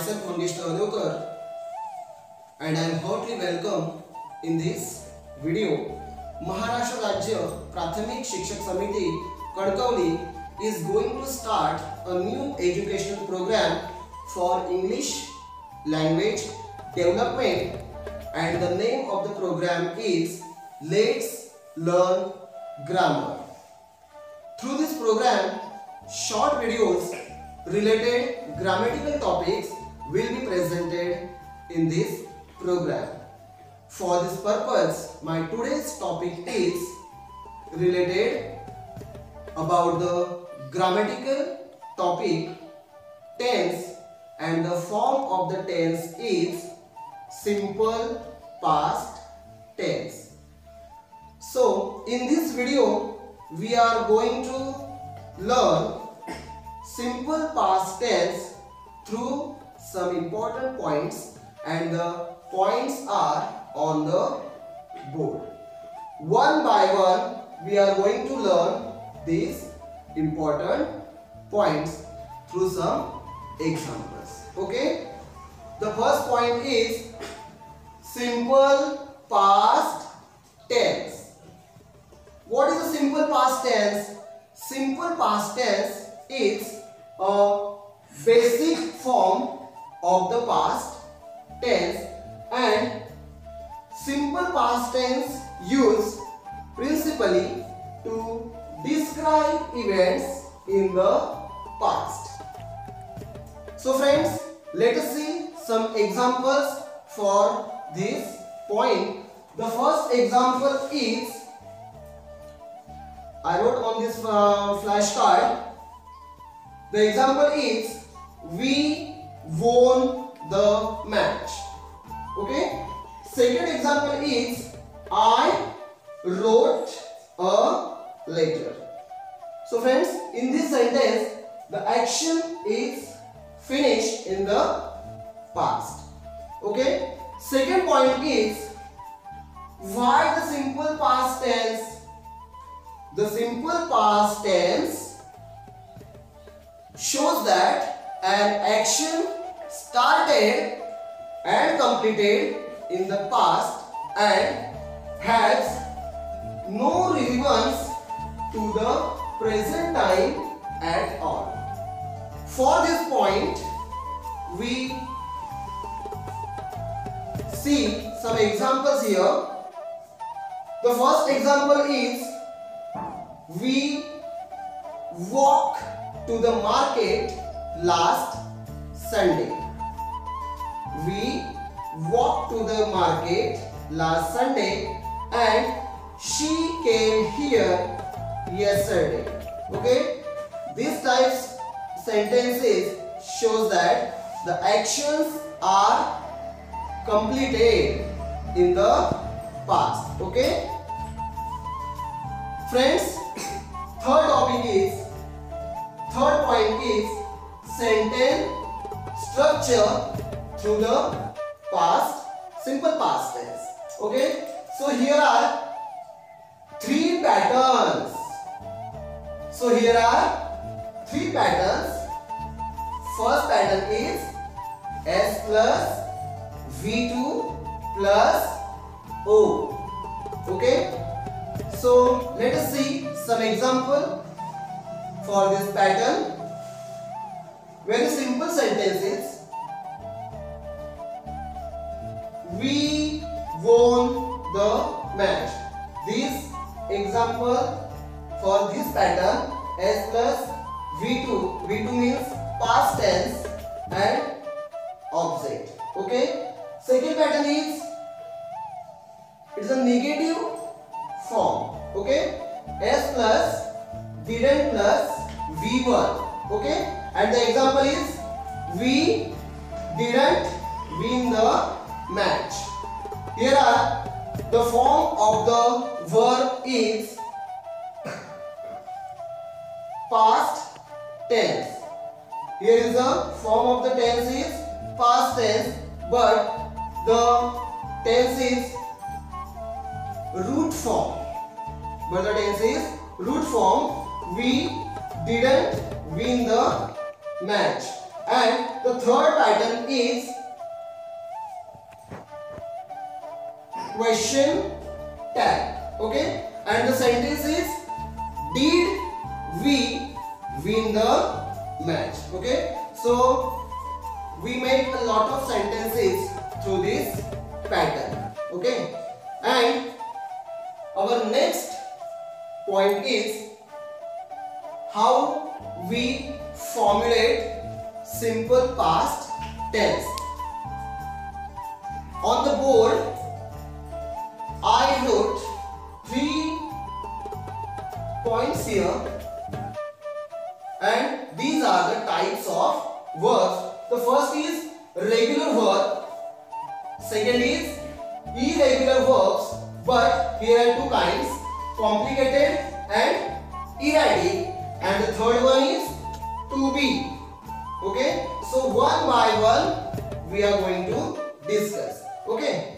myself Mangesh Navadekar and I am heartily welcome in this video. Maharashtra Rajya Prathamik Shikshak Samiti Kadkauli is going to start a new educational program for English language development, and the name of the program is Let's Learn Grammar. Through this program, short videos related grammatical topics will be presented in this program. For this purpose, my today's topic is related about the grammatical topic tense, and the form of the tense is simple past tense. So in this video we are going to learn simple past tense through some important points, and the points are on the board. One by one we are going to learn these important points through some examples. Okay? The first point is simple past tense. What is the simple past tense? Simple past tense is a basic form of the past tense, and simple past tense used principally to describe events in the past. So friends, let us see some examples for this point. The first example is, I wrote on this flashcard. The example is, we won the match. Okay. Second example is, I wrote a letter. So friends, in this sentence, the action is finished in the past. Okay. Second point is, why the simple past tense? The simple past tense shows that an action started and completed in the past and has no relevance to the present time at all. For this point, we see some examples here. The first example is, we walked to the market last Sunday. We walked to the market last Sunday and she came here yesterday. Okay, these types sentences shows that the actions are completed in the past. Okay, friends, third point is sentence structure through the past, simple past tense. Okay, so here are three patterns. First pattern is S plus V2 plus O. Okay, so let us see some example for this pattern. Very simple sentences. We won the match. This example for this pattern, S plus V2. V2 means past tense and object. Okay. Second pattern is, it's a negative form. Okay. S plus didn't plus V1. Okay. And the example is, we didn't win the match. Here are the form of the verb is past tense. Here is the form of the tense is past tense, but the tense is root form. We didn't win the match. And the third pattern is question tag. Okay, and the sentence is, did we win the match? Okay, so we make a lot of sentences through this pattern. Okay, and our next point is how we formulate simple past tense. On the board I wrote 3 points here, and these are the types of verbs. The first is regular verb, second is irregular verbs, but here are 2 kinds, complicated and erratic, and the third one is to be. Okay, so one by one we are going to discuss. Okay,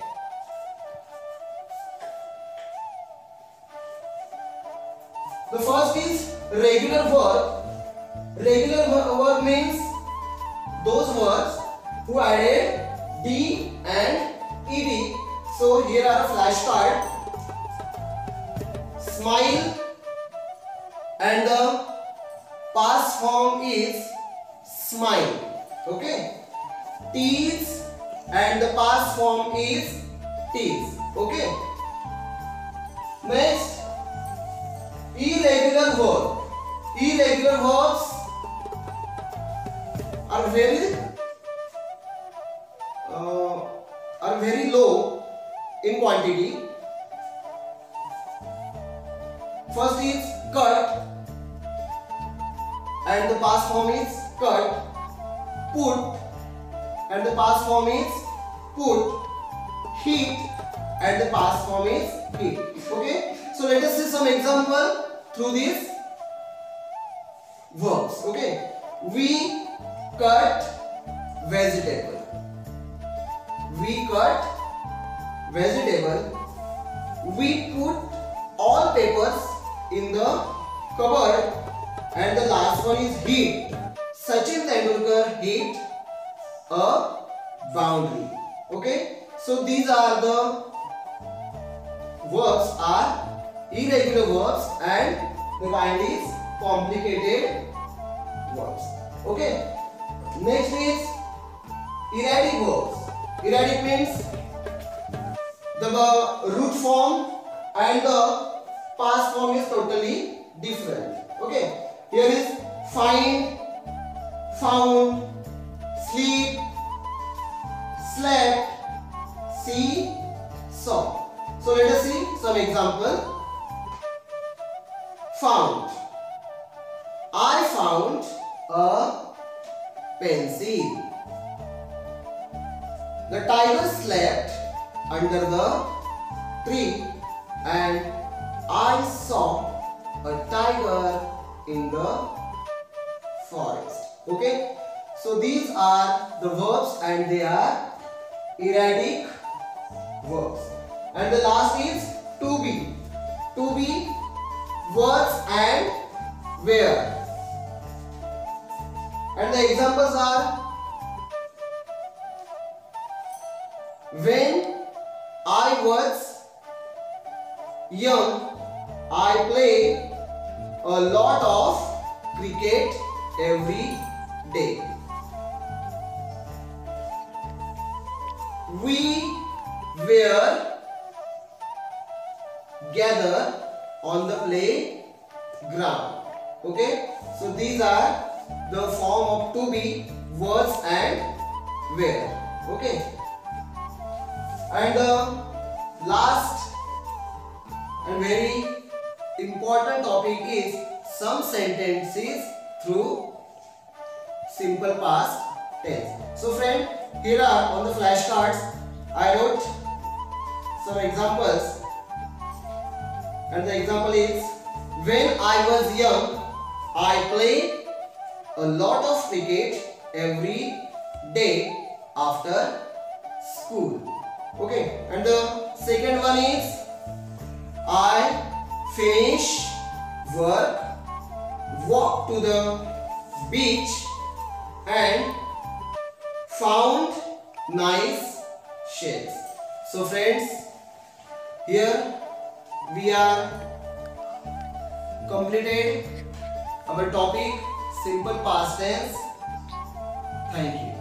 the first is regular verb. Regular verb means those verbs who added D and ED. So here are a flashcard. Smile, and the past form is smile. Okay. Tease, and the past form is tease. Okay. Next, irregular verb. Irregular verbs are very low in quantity. First is cut, and the past form is cut. Put, and the past form is put. Heat, and the past form is heat. Okay, so let us see some example through these verbs. Okay, we cut vegetable. We cut vegetable. We put all papers in the cupboard, and the last one is hit. Sachin Tendulkar hit a boundary. Okay, so these are the verbs are irregular verbs, and the kind is complicated verbs. Okay, next is erratic verbs. Erratic means the root form and the past form is totally different. Okay, here is find, found, sleep, slept, see, saw. So let us see some example. Found. I found a pencil. The tiger slept under the tree, and I saw a tiger in the forest. Okay, so these are the verbs, and they are erratic verbs. And the last is to be. To be, words and where. And the examples are, when I was young, I played a lot of cricket every day. We were gathered on the playground. Okay, so these are the form of to be, words and where. Okay, and the last and very important topic is some sentences through simple past tense. So friend, here are on the flashcards I wrote some examples, and the example is, when I was young, I played a lot of cricket every day after school. Okay, and the second one is, I finish work, walk to the beach, and found nice shells. So friends, here we are completed our topic simple past tense. Thank you.